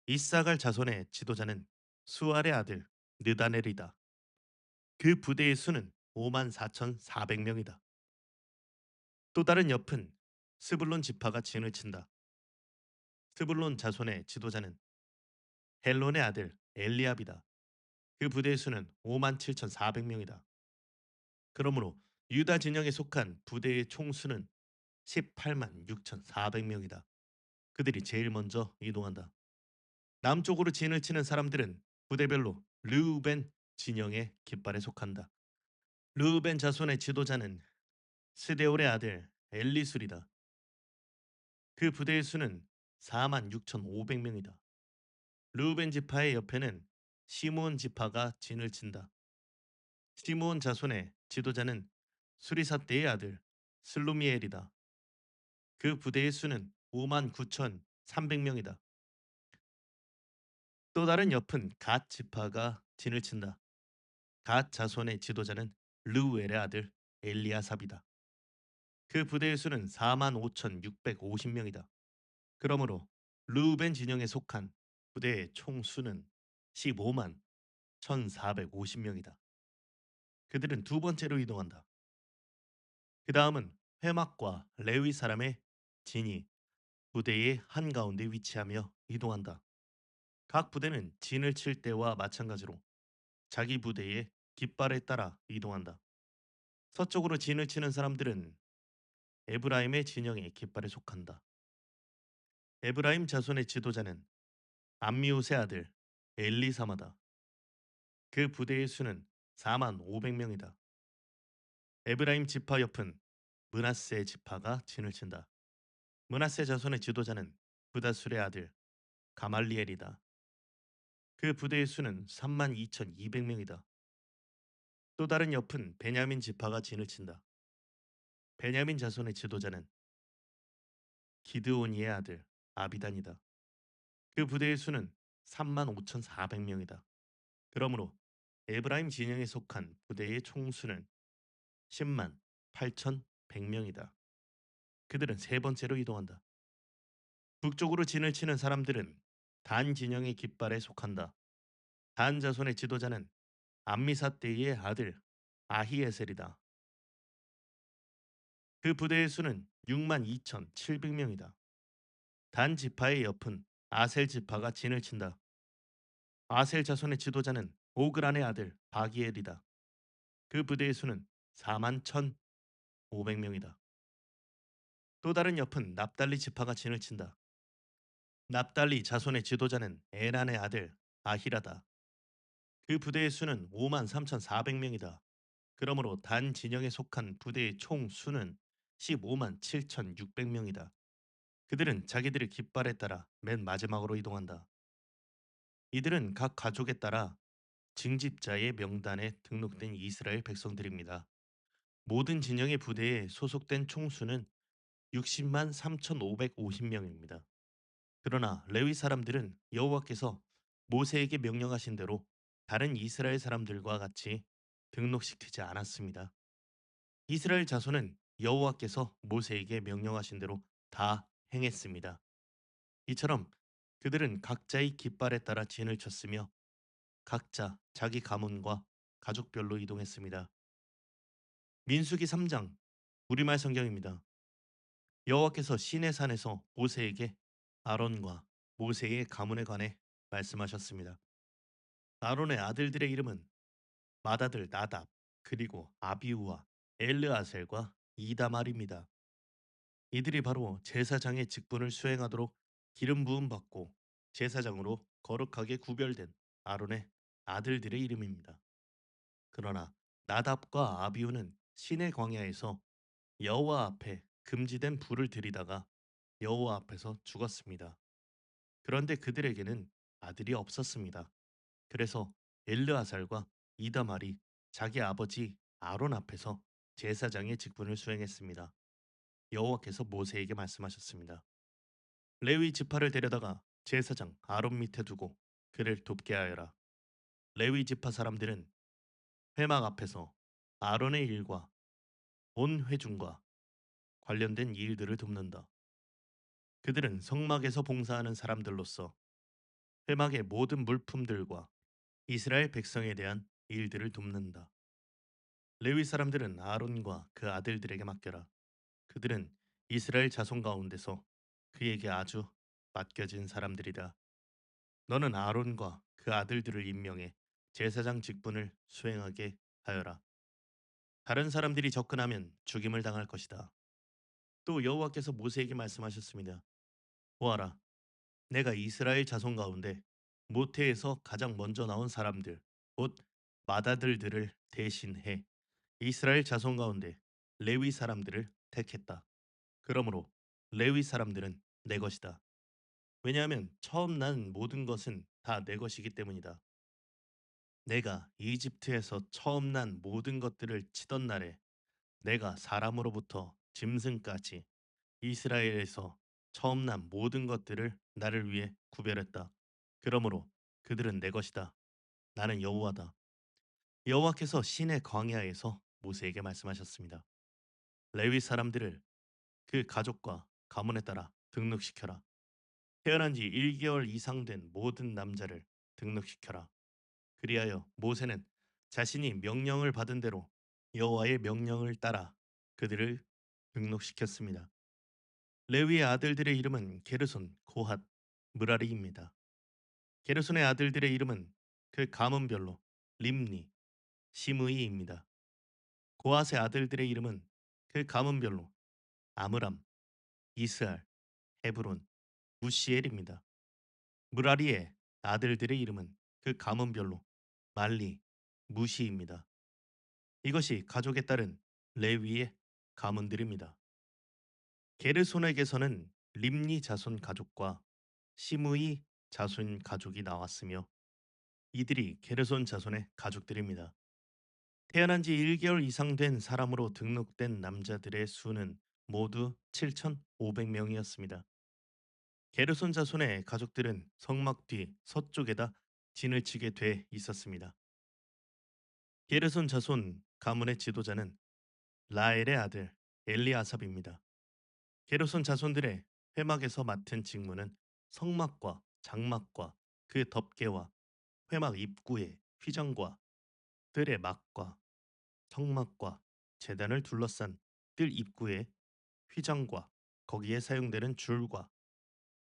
이사갈 자손의 지도자는 수알의 아들 느다넬이다. 그 부대의 수는 5만 4,400명이다. 또 다른 옆은 스불론 지파가 진을 친다. 스불론 자손의 지도자는 헬론의 아들 엘리압이다. 그 부대의 수는 5만 7,400명이다. 그러므로 유다 진영에 속한 부대의 총수는 18만 6,400명이다. 그들이 제일 먼저 이동한다. 남쪽으로 진을 치는 사람들은 부대별로 르우벤 진영의 깃발에 속한다. 르우벤 자손의 지도자는 스데올의 아들 엘리술이다. 그 부대의 수는 4만 6,500명이다. 르우벤 지파의 옆에는 시므온 지파가 진을 친다. 시므온 자손의 지도자는 수리사대의 아들 슬루미엘이다. 그 부대의 수는 5만 9,300명이다. 또 다른 옆은 갓 지파가 진을 친다. 갓 자손의 지도자는 르우엘의 아들 엘리아삽이다. 그 부대의 수는 4만 5,650명이다. 그러므로 르우벤 진영에 속한 부대의 총 수는 15만 1,450명이다. 그들은 두 번째로 이동한다. 그 다음은 회막과 레위 사람의 진이 부대의 한가운데 위치하며 이동한다. 각 부대는 진을 칠 때와 마찬가지로 자기 부대의 깃발에 따라 이동한다. 서쪽으로 진을 치는 사람들은 에브라임의 진영의 깃발에 속한다. 에브라임 자손의 지도자는 암미옷의 아들 엘리사마다. 그 부대의 수는 4만 500명이다. 에브라임 지파 옆은 므낫세 지파가 진을 친다. 므낫세 자손의 지도자는 부다술의 아들 가말리엘이다. 그 부대의 수는 3만 2,200명이다. 또 다른 옆은 베냐민 지파가 진을 친다. 베냐민 자손의 지도자는 기드오니의 아들 아비단이다. 그 부대의 수는 3만 5,400명이다. 그러므로 에브라임 진영에 속한 부대의 총수는 10만 8,100명이다. 그들은 세 번째로 이동한다. 북쪽으로 진을 치는 사람들은 단 진영의 깃발에 속한다. 단 자손의 지도자는 암미사대의 아들 아히에셀이다. 그 부대의 수는 6만 2,700명이다. 단 지파의 옆은 아셀 지파가 진을 친다. 아셀 자손의 지도자는 오그란의 아들 바기엘이다. 그 부대의 수는 4만 1,500명이다. 또 다른 옆은 납달리 지파가 진을 친다. 납달리 자손의 지도자는 에난의 아들 아히라다. 그 부대의 수는 5만 3,400명이다. 그러므로 단 진영에 속한 부대의 총 수는 15만 7,600명이다. 그들은 자기들의 깃발에 따라 맨 마지막으로 이동한다. 이들은 각 가족에 따라 징집자의 명단에 등록된 이스라엘 백성들입니다. 모든 진영의 부대에 소속된 총수는 60만 3,550명입니다. 그러나 레위 사람들은 여호와께서 모세에게 명령하신 대로 다른 이스라엘 사람들과 같이 등록시키지 않았습니다. 이스라엘 자손은 여호와께서 모세에게 명령하신 대로 다 행했습니다. 이처럼 그들은 각자의 깃발에 따라 진을 쳤으며 각자 자기 가문과 가족별로 이동했습니다. 민수기 3장 우리말 성경입니다. 여호와께서 시내산에서 모세에게 아론과 모세의 가문에 관해 말씀하셨습니다. 아론의 아들들의 이름은 맏아들 나답 그리고 아비우와 엘르아셀과 이다말입니다. 이들이 바로 제사장의 직분을 수행하도록 기름 부음 받고 제사장으로 거룩하게 구별된 아론의 아들들의 이름입니다. 그러나 나답과 아비우는 시내 광야에서 여호와 앞에 금지된 불을 들이다가 여호와 앞에서 죽었습니다. 그런데 그들에게는 아들이 없었습니다. 그래서 엘르아살과 이다말이 자기 아버지 아론 앞에서 제사장의 직분을 수행했습니다. 여호와께서 모세에게 말씀하셨습니다. 레위 지파를 데려다가 제사장 아론 밑에 두고 그를 돕게 하여라. 레위 지파 사람들은 회막 앞에서 아론의 일과 온 회중과 관련된 일들을 돕는다. 그들은 성막에서 봉사하는 사람들로서 회막의 모든 물품들과 이스라엘 백성에 대한 일들을 돕는다. 레위 사람들은 아론과 그 아들들에게 맡겨라. 그들은 이스라엘 자손 가운데서 그에게 아주 맡겨진 사람들이다. 너는 아론과 그 아들들을 임명해 제사장 직분을 수행하게 하여라. 다른 사람들이 접근하면 죽임을 당할 것이다. 또 여호와께서 모세에게 말씀하셨습니다. 보아라, 내가 이스라엘 자손 가운데 모태에서 가장 먼저 나온 사람들, 곧 맏아들들을 대신해 이스라엘 자손 가운데 레위 사람들을 택했다. 그러므로 레위 사람들은 내 것이다. 왜냐하면 처음 난 모든 것은 다 내 것이기 때문이다. 내가 이집트에서 처음 난 모든 것들을 치던 날에 내가 사람으로부터 짐승까지 이스라엘에서 처음 난 모든 것들을 나를 위해 구별했다. 그러므로 그들은 내 것이다. 나는 여호와다. 여호와께서 신의 광야에서 모세에게 말씀하셨습니다. 레위 사람들을 그 가족과 가문에 따라 등록시켜라. 태어난 지 1개월 이상 된 모든 남자를 등록시켜라. 그리하여 모세는 자신이 명령을 받은 대로 여호와의 명령을 따라 그들을 등록시켰습니다. 레위의 아들들의 이름은 게르손, 고핫, 무라리입니다. 게르손의 아들들의 이름은 그 가문별로 림니, 시므이입니다. 고핫의 아들들의 이름은 그 가문별로 아므람, 이스알, 헤브론, 무시엘입니다. 무라리의 아들들의 이름은 그 가문별로 말리, 무시입니다. 이것이 가족에 따른 레위의 가문들입니다. 게르손에게서는 림니 자손 가족과 시므이 자손 가족이 나왔으며 이들이 게르손 자손의 가족들입니다. 태어난 지 1개월 이상 된 사람으로 등록된 남자들의 수는 모두 7,500명이었습니다. 게르손 자손의 가족들은 성막 뒤 서쪽에다 진을 치게 돼 있었습니다. 게르손 자손 가문의 지도자는 라엘의 아들 엘리아삽입니다. 게르손 자손들의 회막에서 맡은 직무는 성막과 장막과 그 덮개와 회막 입구의 휘장과 뜰의 막과 성막과 제단을 둘러싼 뜰 입구의 휘장과 거기에 사용되는 줄과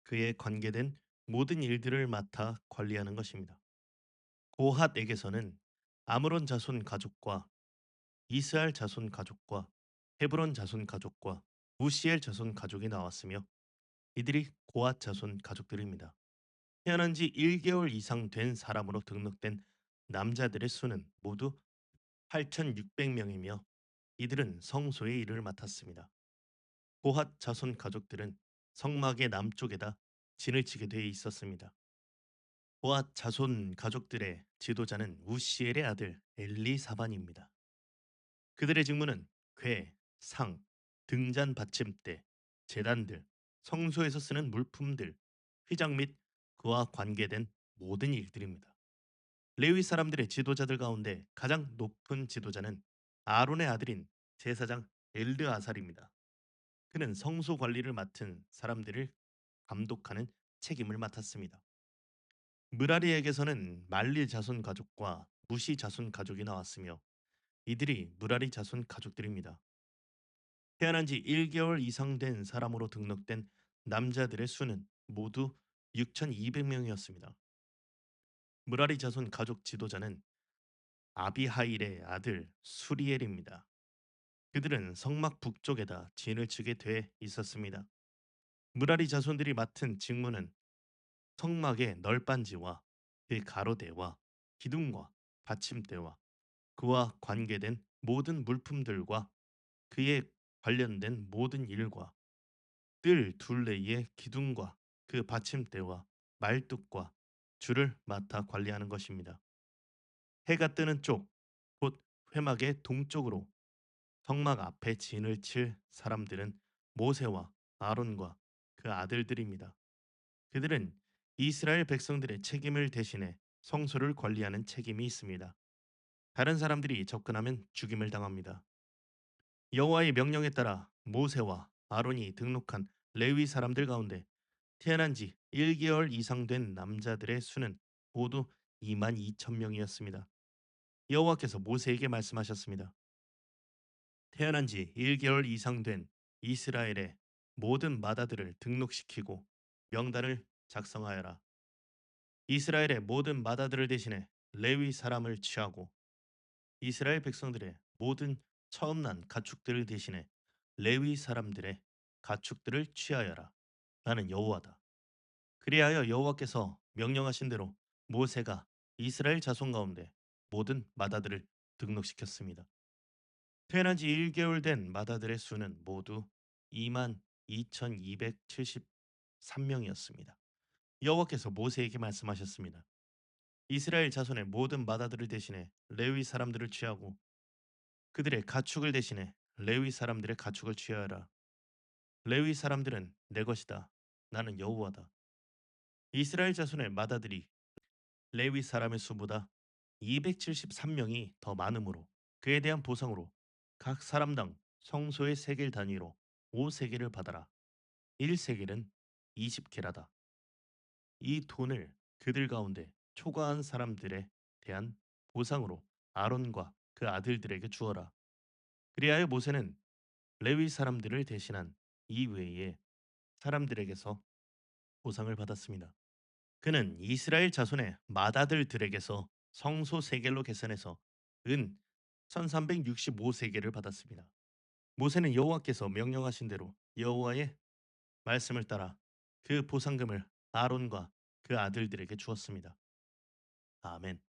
그에 관계된 모든 일들을 맡아 관리하는 것입니다. 고핫에게서는 아므론 자손 가족과 이스할 자손 가족과 헤브론 자손 가족과 무시엘 자손 가족이 나왔으며 이들이 고핫 자손 가족들입니다. 태어난 지 1개월 이상 된 사람으로 등록된 남자들의 수는 모두 8,600명이며 이들은 성소의 일을 맡았습니다. 고핫 자손 가족들은 성막의 남쪽에다 진을 치게 돼 있었습니다. 고핫 자손 가족들의 지도자는 우시엘의 아들 엘리사반입니다. 그들의 직무는 궤, 상, 등잔 받침대, 제단들, 성소에서 쓰는 물품들, 휘장 및 그와 관계된 모든 일들입니다. 레위 사람들의 지도자들 가운데 가장 높은 지도자는 아론의 아들인 제사장 엘드아살입니다. 그는 성소 관리를 맡은 사람들을 감독하는 책임을 맡았습니다. 무라리에게서는 말리 자손 가족과 무시 자손 가족이 나왔으며 이들이 무라리 자손 가족들입니다. 태어난 지 1개월 이상 된 사람으로 등록된 남자들의 수는 모두 6,200명이었습니다. 무라리 자손 가족 지도자는 아비하일의 아들 수리엘입니다. 그들은 성막 북쪽에다 진을 치게 돼 있었습니다. 무라리 자손들이 맡은 직무는 성막의 널빤지와 그 가로대와 기둥과 받침대와 그와 관계된 모든 물품들과 그에 관련된 모든 일과 뜰 둘레의 기둥과 그 받침대와 말뚝과 줄을 맡아 관리하는 것입니다. 해가 뜨는 쪽, 곧 회막의 동쪽으로 성막 앞에 진을 칠 사람들은 모세와 아론과 그 아들들입니다. 그들은 이스라엘 백성들의 책임을 대신해 성소를 관리하는 책임이 있습니다. 다른 사람들이 접근하면 죽임을 당합니다. 여호와의 명령에 따라 모세와 아론이 등록한 레위 사람들 가운데 태어난 지 1개월 이상 된 남자들의 수는 모두 2만 2천 명이었습니다. 여호와께서 모세에게 말씀하셨습니다. 태어난 지 1개월 이상 된 이스라엘의 모든 마다들을 등록시키고 명단을 작성하여라. 이스라엘의 모든 마다들을 대신해 레위 사람을 취하고 이스라엘 백성들의 모든 처음 난 가축들을 대신해 레위 사람들의 가축들을 취하여라. 나는 여호와다. 그리하여 여호와께서 명령하신 대로 모세가 이스라엘 자손 가운데 모든 마다들을 등록시켰습니다. 태어난 지 1개월 된 마다들의 수는 모두 2만 2,273명이었습니다. 여호와께서 모세에게 말씀하셨습니다. 이스라엘 자손의 모든 마다들을 대신해 레위 사람들을 취하고 그들의 가축을 대신해 레위 사람들의 가축을 취하여라. 레위 사람들은 내 것이다. 나는 여호와다. 이스라엘 자손의 마다들이 레위 사람의 수보다 273명이 더 많으므로 그에 대한 보상으로 각 사람당 성소의 세겔 단위로 5세겔을 받아라. 1세겔은 20케라다. 이 돈을 그들 가운데 초과한 사람들에 대한 보상으로 아론과 그 아들들에게 주어라. 그리하여 모세는 레위 사람들을 대신한 이외의 사람들에게서 보상을 받았습니다. 그는 이스라엘 자손의 맏아들들에게서 성소 세겔로 계산해서 은 1365세겔을 받았습니다. 모세는 여호와께서 명령하신 대로 여호와의 말씀을 따라 그 보상금을 아론과 그 아들들에게 주었습니다. 아멘.